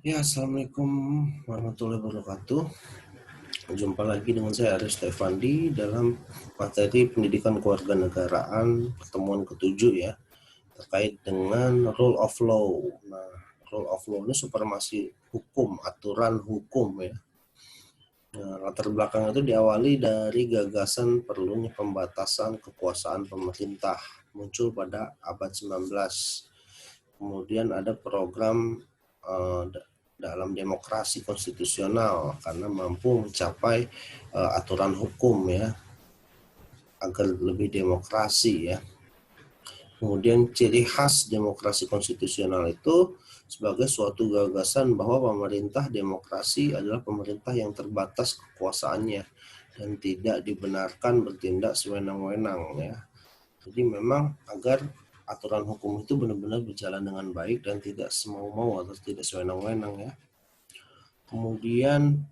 Ya, Assalamualaikum warahmatullahi wabarakatuh. Jumpa lagi dengan saya Aris Stefandi dalam materi pendidikan kewarganegaraan pertemuan ketujuh ya, terkait dengan rule of law. Nah, rule of law ini supremasi hukum, aturan hukum ya. Nah, latar belakang itu diawali dari gagasan perlunya pembatasan kekuasaan pemerintah muncul pada abad 19. Kemudian ada program uh, dalam demokrasi konstitusional karena mampu mencapai aturan hukum ya agar lebih demokrasi ya. Kemudian ciri khas demokrasi konstitusional itu sebagai suatu gagasan bahwa pemerintah demokrasi adalah pemerintah yang terbatas kekuasaannya dan tidak dibenarkan bertindak sewenang-wenang ya. Jadi memang agar aturan hukum itu benar-benar berjalan dengan baik dan tidak semau-mau atau tidak sewenang-wenang ya. Kemudian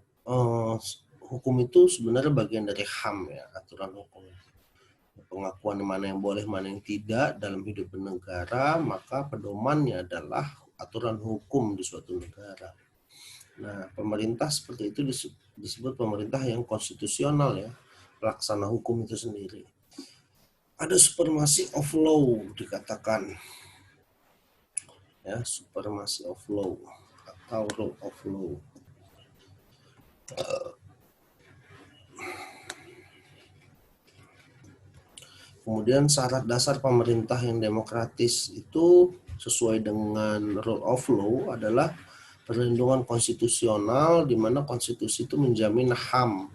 hukum itu sebenarnya bagian dari HAM ya, aturan hukum. Pengakuan mana yang boleh, mana yang tidak dalam hidup bernegara, maka pedomannya adalah aturan hukum di suatu negara. Nah, pemerintah seperti itu disebut pemerintah yang konstitusional ya, pelaksana hukum itu sendiri. Ada supremacy of law dikatakan. Ya, supremacy of law atau rule of law. Kemudian syarat dasar pemerintah yang demokratis itu sesuai dengan rule of law adalah perlindungan konstitusional di mana konstitusi itu menjamin HAM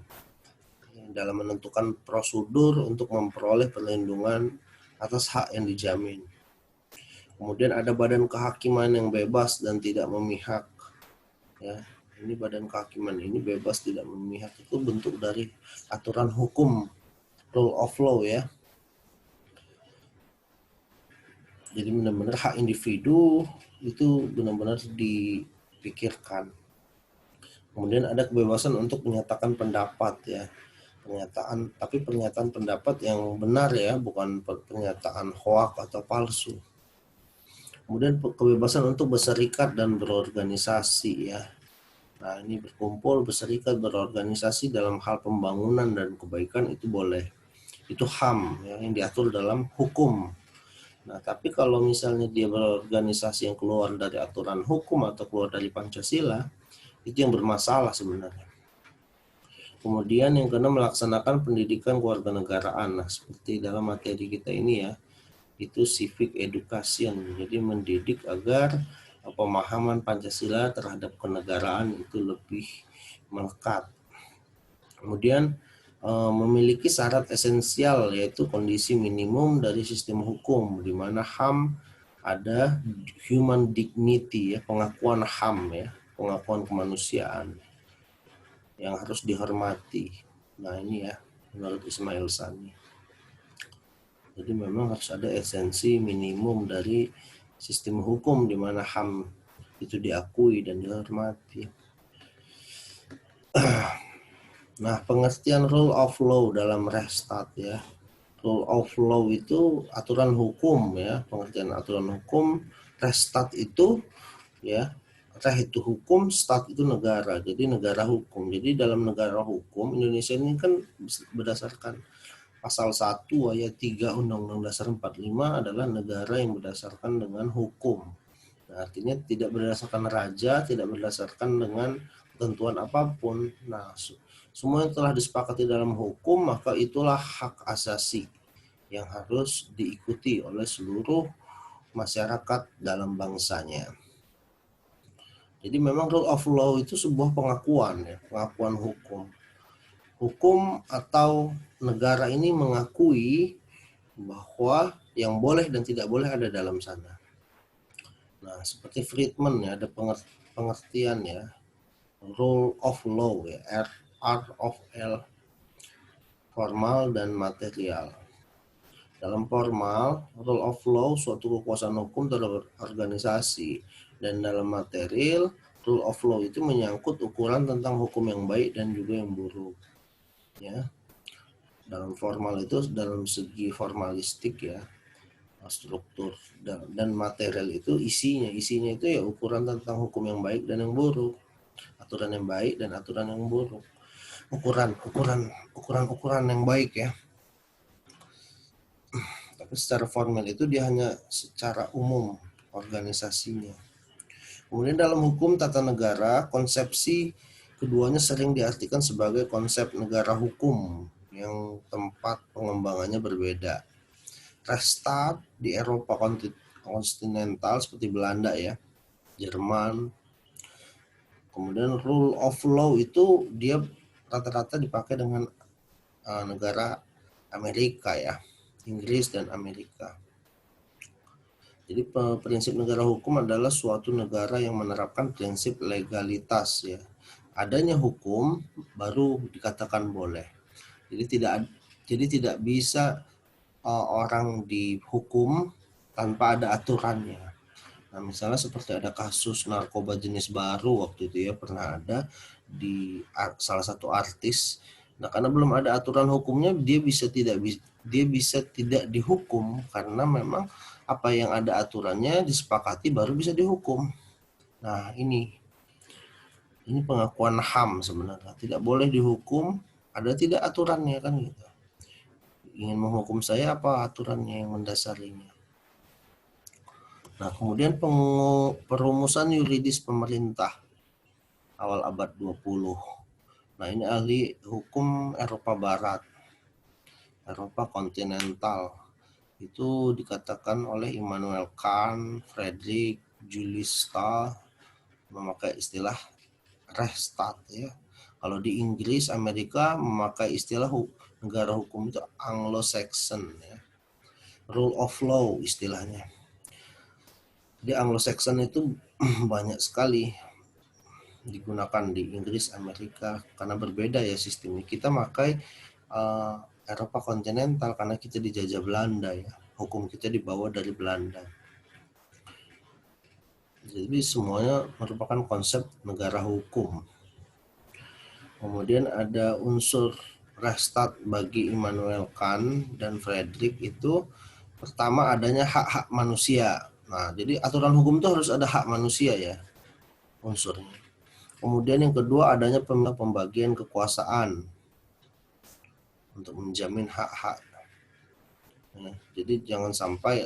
dalam menentukan prosedur untuk memperoleh perlindungan atas hak yang dijamin. Kemudian ada badan kehakiman yang bebas dan tidak memihak. Ya, ini badan kehakiman ini bebas tidak memihak itu bentuk dari aturan hukum rule of law ya. Jadi benar-benar hak individu itu benar-benar dipikirkan. Kemudian ada kebebasan untuk menyatakan pendapat ya. Pernyataan pendapat yang benar ya, bukan pernyataan hoak atau palsu. Kemudian kebebasan untuk berserikat dan berorganisasi ya. Nah, ini berkumpul, berserikat, berorganisasi dalam hal pembangunan dan kebaikan itu boleh. Itu HAM ya, yang diatur dalam hukum. Nah, tapi kalau misalnya dia berorganisasi yang keluar dari aturan hukum atau keluar dari Pancasila, itu yang bermasalah sebenarnya. Kemudian yang keenam melaksanakan pendidikan kewarganegaraan. Nah, seperti dalam materi kita ini ya, itu civic education. Jadi mendidik agar pemahaman Pancasila terhadap kenegaraan itu lebih melekat. Kemudian memiliki syarat esensial yaitu kondisi minimum dari sistem hukum di mana HAM ada human dignity ya, pengakuan HAM ya, pengakuan kemanusiaan yang harus dihormati. Nah, ini ya menurut Ismail Sani. Jadi memang harus ada esensi minimum dari sistem hukum di mana HAM itu diakui dan dihormati. Nah, pengertian rule of law dalam Rechtsstaat ya. Rule of law itu aturan hukum ya, pengertian aturan hukum. Rechtsstaat itu ya, Recht itu hukum, stat itu negara. Jadi negara hukum. Jadi dalam negara hukum Indonesia ini kan berdasarkan pasal 1 ayat 3 Undang-Undang Dasar 45 adalah negara yang berdasarkan dengan hukum. Nah, artinya tidak berdasarkan raja, tidak berdasarkan dengan ketentuan apapun. Nah, semua yang telah disepakati dalam hukum, maka itulah hak asasi yang harus diikuti oleh seluruh masyarakat dalam bangsanya. Jadi memang rule of law itu sebuah pengakuan ya, pengakuan hukum. Hukum atau negara ini mengakui bahwa yang boleh dan tidak boleh ada dalam sana. Nah, seperti Friedman ya, ada pengertian ya, rule of law ya, R of L, formal dan material. Dalam formal, rule of law suatu kekuasaan hukum terhadap organisasi, dan dalam material, rule of law itu menyangkut ukuran tentang hukum yang baik dan juga yang buruk. Ya, dalam formal itu dalam segi formalistik ya, struktur dan material itu isinya itu ya ukuran tentang hukum yang baik dan yang buruk, aturan yang baik dan aturan yang buruk, ukuran yang baik ya. Tapi secara formal itu dia hanya secara umum organisasinya. Kemudian dalam hukum tata negara, konsepsi keduanya sering diartikan sebagai konsep negara hukum yang tempat pengembangannya berbeda. Rechtsstaat di Eropa kontinental seperti Belanda ya, Jerman. Kemudian rule of law itu dia rata-rata dipakai dengan negara Amerika ya, Inggris dan Amerika. Jadi prinsip negara hukum adalah suatu negara yang menerapkan prinsip legalitas ya. Adanya hukum baru dikatakan boleh. Jadi tidak bisa orang dihukum tanpa ada aturannya. Nah, misalnya seperti ada kasus narkoba jenis baru waktu itu ya, pernah ada di salah satu artis. Nah, karena belum ada aturan hukumnya, dia bisa tidak dihukum karena memang apa yang ada aturannya disepakati baru bisa dihukum. Nah, ini pengakuan HAM sebenarnya. Tidak boleh dihukum, ada tidak aturannya kan gitu. Ingin menghukum saya apa aturannya yang mendasarinya. Nah, kemudian perumusan yuridis pemerintah awal abad 20. Nah, ini ahli hukum Eropa Barat, Eropa kontinental. Itu dikatakan oleh Immanuel Kant, Friedrich, Julius Stahl memakai istilah Rechtsstaat ya. Kalau di Inggris, Amerika memakai istilah negara hukum itu Anglo-Saxon ya. Rule of law istilahnya. Di Anglo-Saxon itu banyak sekali digunakan di Inggris, Amerika karena berbeda ya sistemnya. Kita pakai Eropa kontinental karena kita dijajah Belanda ya. Hukum kita dibawa dari Belanda. Jadi semuanya merupakan konsep negara hukum. Kemudian ada unsur Rechtsstaat bagi Immanuel Kant dan Friedrich itu pertama adanya hak-hak manusia. Nah, jadi aturan hukum itu harus ada hak manusia ya unsurnya. Kemudian yang kedua adanya pembagian kekuasaan untuk menjamin hak-hak. Nah, jadi jangan sampai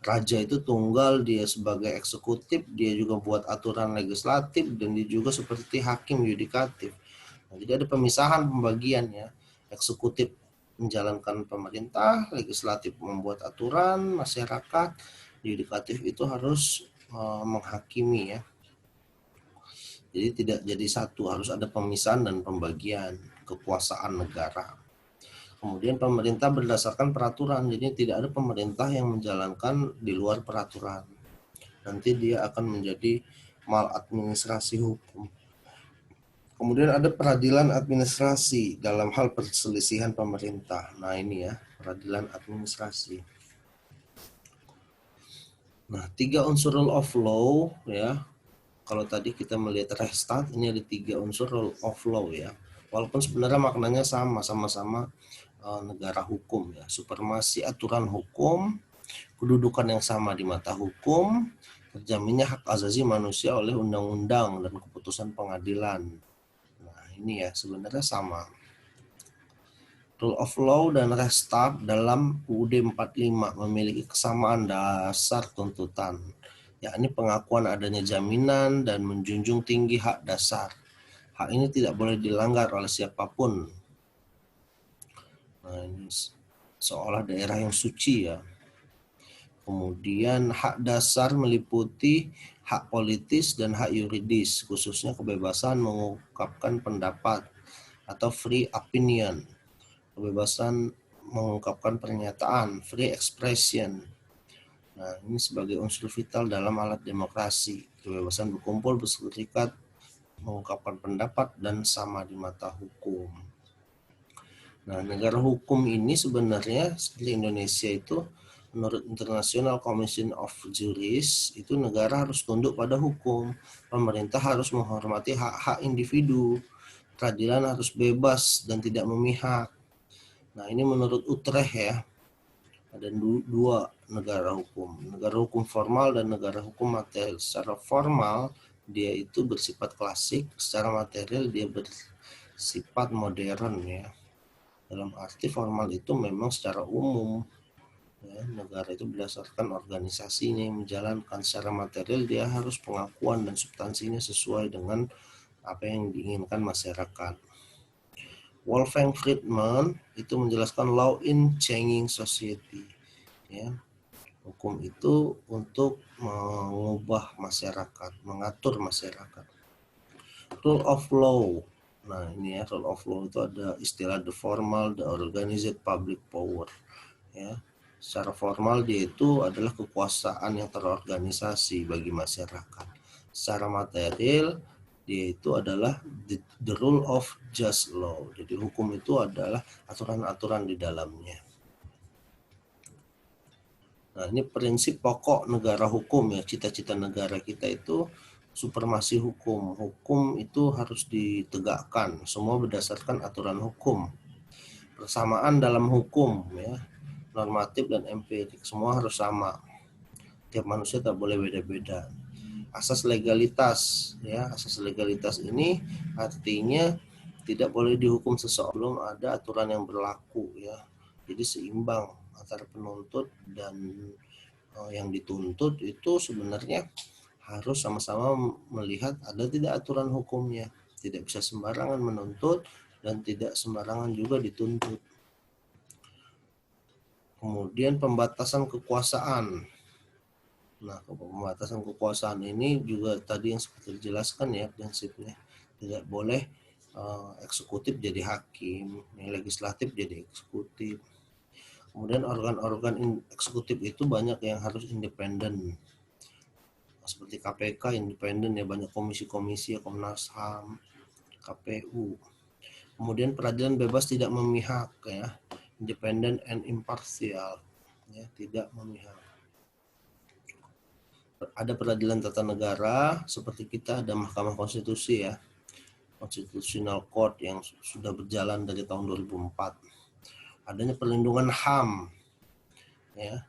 raja itu tunggal, dia sebagai eksekutif, dia juga buat aturan legislatif, dan dia juga seperti hakim yudikatif. Nah, jadi ada pemisahan pembagian ya. Eksekutif menjalankan pemerintah, legislatif membuat aturan, masyarakat, yudikatif itu harus menghakimi ya. Jadi tidak jadi satu, harus ada pemisahan dan pembagian kekuasaan negara. Kemudian pemerintah berdasarkan peraturan, jadi tidak ada pemerintah yang menjalankan di luar peraturan. Nanti dia akan menjadi maladministrasi hukum. Kemudian ada peradilan administrasi dalam hal perselisihan pemerintah. Nah ini ya, peradilan administrasi. Nah 3 unsur rule of law ya. Kalau tadi kita melihat Rechtsstaat, ini ada 3 unsur rule of law ya. Walaupun sebenarnya maknanya sama-sama negara hukum ya. Supremasi aturan hukum, kedudukan yang sama di mata hukum, terjaminnya hak asasi manusia oleh undang-undang dan keputusan pengadilan. Nah ini ya sebenarnya sama. Rule of law dan Rechtsstaat dalam UUD 45 memiliki kesamaan dasar tuntutan, yakni pengakuan adanya jaminan dan menjunjung tinggi hak dasar. Hak ini tidak boleh dilanggar oleh siapapun. Nah, ini seolah daerah yang suci ya. Kemudian hak dasar meliputi hak politis dan hak yuridis, khususnya kebebasan mengungkapkan pendapat atau free opinion, kebebasan mengungkapkan pernyataan, free expression. Nah, ini sebagai unsur vital dalam alat demokrasi, kebebasan berkumpul, berserikat, mengungkapkan pendapat, dan sama di mata hukum. Nah, negara hukum ini sebenarnya seperti Indonesia itu, menurut International Commission of Justice, itu negara harus tunduk pada hukum. Pemerintah harus menghormati hak-hak individu. Peradilan harus bebas dan tidak memihak. Nah, ini menurut Utrecht ya. Ada negara hukum. Negara hukum formal dan negara hukum material. Secara formal dia itu bersifat klasik, secara material dia bersifat modern ya. Dalam arti formal itu memang secara umum ya, negara itu berdasarkan organisasinya yang menjalankan. Secara material dia harus pengakuan dan substansinya sesuai dengan apa yang diinginkan masyarakat. Wolfgang Friedman itu menjelaskan law in changing society ya. Hukum itu untuk mengubah masyarakat, mengatur masyarakat. Rule of law. Nah, ini ya, rule of law itu ada istilah the formal, the organized public power ya. Secara formal dia itu adalah kekuasaan yang terorganisasi bagi masyarakat. Secara material dia itu adalah the rule of just law. Jadi hukum itu adalah aturan-aturan di dalamnya. Nah, ini prinsip pokok negara hukum ya. Cita-cita negara kita itu supremasi hukum. Hukum itu harus ditegakkan. Semua berdasarkan aturan hukum. Persamaan dalam hukum ya. Normatif dan empirik semua harus sama. Tiap manusia tak boleh beda-beda. Asas legalitas ya, asas legalitas ini artinya tidak boleh dihukum seseorang belum ada aturan yang berlaku ya. Jadi seimbang antara penuntut dan yang dituntut itu sebenarnya harus sama-sama melihat ada tidak aturan hukumnya. Tidak bisa sembarangan menuntut dan tidak sembarangan juga dituntut. Kemudian pembatasan kekuasaan. Nah, pembatasan kekuasaan ini juga tadi yang seperti dijelaskan ya prinsipnya. Tidak boleh eksekutif jadi hakim, yang legislatif jadi eksekutif. Kemudian organ-organ eksekutif itu banyak yang harus independen. Seperti KPK independen ya, banyak komisi-komisi ya, Komnas HAM, KPU. Kemudian peradilan bebas tidak memihak ya, independent and impartial ya, tidak memihak. Ada peradilan tata negara seperti kita ada Mahkamah Konstitusi ya, Constitutional Court yang sudah berjalan dari tahun 2004. Adanya perlindungan HAM ya,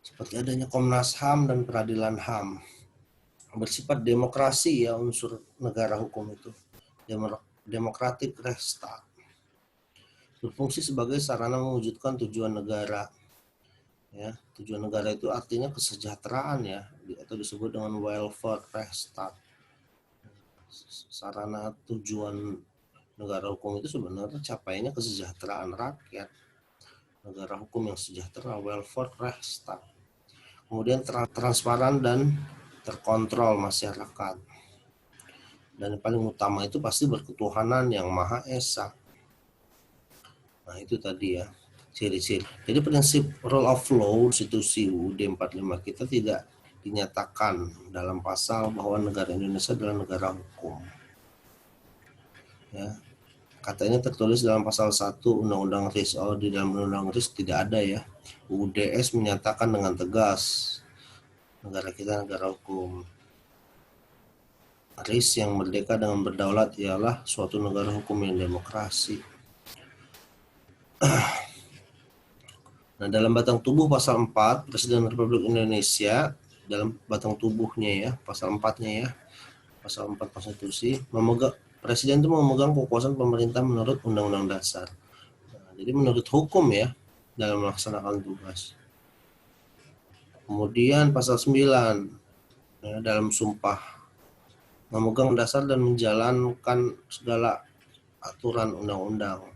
seperti adanya Komnas HAM dan peradilan HAM. Bersifat demokrasi ya unsur negara hukum itu, demokratik rechtsstaat, berfungsi sebagai sarana mewujudkan tujuan negara. Ya, tujuan negara itu artinya kesejahteraan ya, atau disebut dengan welfare state. Sarana tujuan negara hukum itu sebenarnya capainya kesejahteraan rakyat. Negara hukum yang sejahtera, welfare state. Kemudian transparan dan terkontrol masyarakat. Dan yang paling utama itu pasti berketuhanan yang Maha Esa. Nah, itu tadi ya. Ciri-ciri. Jadi prinsip rule of law konstitusi UUD 45 kita tidak dinyatakan dalam pasal bahwa negara Indonesia adalah negara hukum. Ya. Katanya tertulis dalam pasal 1 Undang-Undang RIS. Oh, di dalam Undang-Undang RIS tidak ada ya. UUDS menyatakan dengan tegas negara kita negara hukum. RIS yang merdeka dengan berdaulat ialah suatu negara hukum yang demokrasi. Nah, dalam batang tubuh pasal 4 Presiden Republik Indonesia dalam batang tubuhnya ya, pasal 4-nya ya, pasal 4 konstitusi, Presiden itu memegang kekuasaan pemerintah menurut Undang-Undang Dasar. Nah, jadi menurut hukum ya dalam melaksanakan tugas. Kemudian pasal 9 ya, dalam sumpah memegang dasar dan menjalankan segala aturan undang-undang.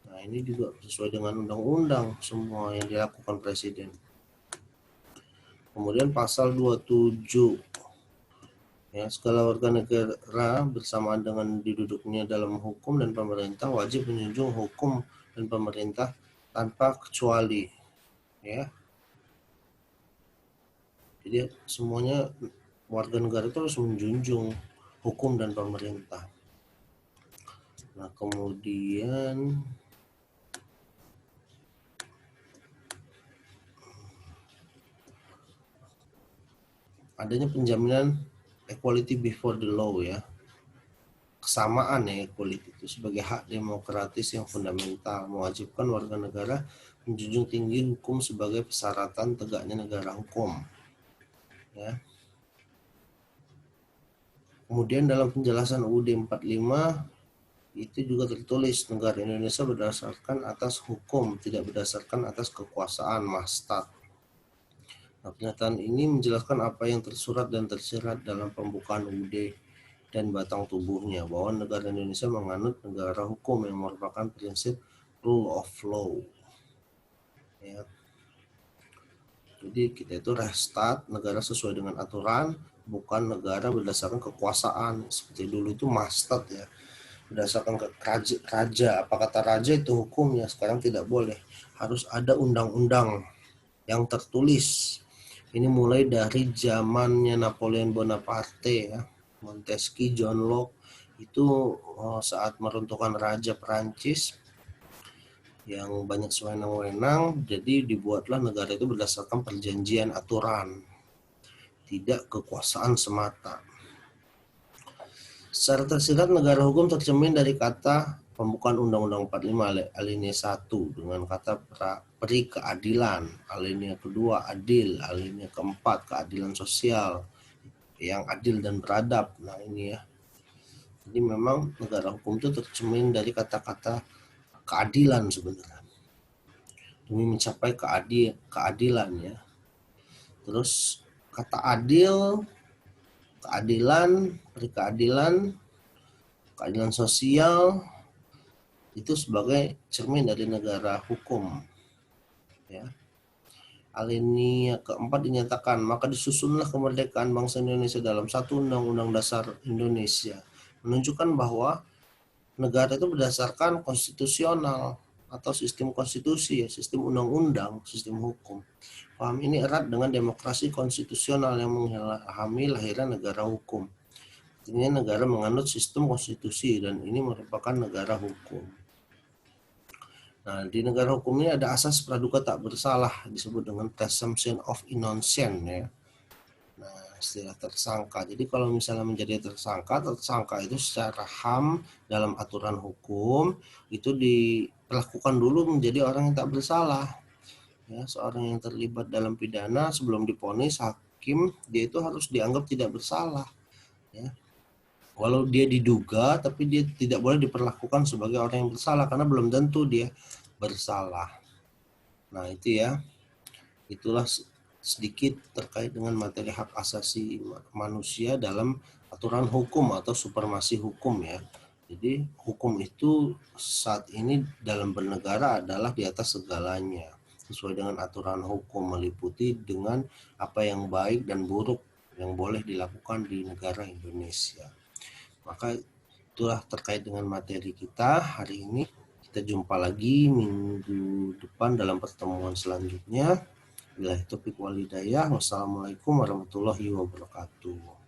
Nah, ini juga sesuai dengan undang-undang semua yang dilakukan Presiden. Kemudian pasal 27 ya, segala warga negara bersamaan dengan diduduknya dalam hukum dan pemerintah wajib menjunjung hukum dan pemerintah tanpa kecuali ya. Jadi semuanya warga negara itu harus menjunjung hukum dan pemerintah. Nah, kemudian adanya penjaminan equality before the law ya. kesamaan ya kulit itu sebagai hak demokratis yang fundamental, mewajibkan warga negara menjunjung tinggi hukum sebagai persyaratan tegaknya negara hukum. Ya. Kemudian dalam penjelasan UUD 45 itu juga tertulis negara Indonesia berdasarkan atas hukum, tidak berdasarkan atas kekuasaan mastat. Nah, pernyataan ini menjelaskan apa yang tersurat dan tersirat dalam pembukaan UUD dan batang tubuhnya, bahwa negara Indonesia menganut negara hukum yang merupakan prinsip rule of law. Ya. Jadi kita itu restart negara sesuai dengan aturan, bukan negara berdasarkan kekuasaan seperti dulu itu mastat ya, berdasarkan ke raja. Apa kata raja itu hukumnya, sekarang tidak boleh, harus ada undang-undang yang tertulis. Ini mulai dari zamannya Napoleon Bonaparte ya, Montesquieu, John Locke itu saat meruntuhkan Raja Perancis yang banyak sewenang-wenang, jadi dibuatlah negara itu berdasarkan perjanjian aturan, tidak kekuasaan semata. Secara tersirat negara hukum tercermin dari kata pembukaan Undang-Undang 45 alinea 1 dengan kata peri keadilan, alinea kedua adil, alinea keempat keadilan sosial yang adil dan beradab. Nah ini ya, jadi memang negara hukum itu tercermin dari kata-kata keadilan sebenarnya, demi mencapai keadilan ya. Terus kata adil, keadilan, keadilan sosial itu sebagai cermin dari negara hukum ya. Alinea keempat dinyatakan, maka disusunlah kemerdekaan bangsa Indonesia dalam satu Undang-Undang Dasar Indonesia, menunjukkan bahwa negara itu berdasarkan konstitusional atau sistem konstitusi ya, sistem undang-undang, sistem hukum. Paham ini erat dengan demokrasi konstitusional yang mengalami lahirnya negara hukum. Artinya negara menganut sistem konstitusi dan ini merupakan negara hukum. Nah, di negara hukum ini ada asas praduga tak bersalah, disebut dengan presumption of innocence ya. Nah, istilah tersangka. Jadi kalau misalnya menjadi tersangka itu secara HAM dalam aturan hukum itu diperlakukan dulu menjadi orang yang tak bersalah. Ya, seorang yang terlibat dalam pidana sebelum divonis hakim, dia itu harus dianggap tidak bersalah. Ya. Walau dia diduga, tapi dia tidak boleh diperlakukan sebagai orang yang bersalah karena belum tentu dia bersalah. Nah itu ya, itulah sedikit terkait dengan materi hak asasi manusia dalam aturan hukum atau supremasi hukum ya. Jadi hukum itu saat ini dalam bernegara adalah di atas segalanya, sesuai dengan aturan hukum, meliputi dengan apa yang baik dan buruk yang boleh dilakukan di negara Indonesia. Maka itulah terkait dengan materi kita hari ini. Kita jumpa lagi minggu depan dalam pertemuan selanjutnya. Billahi taufiq wal hidayah. Wassalamualaikum warahmatullahi wabarakatuh.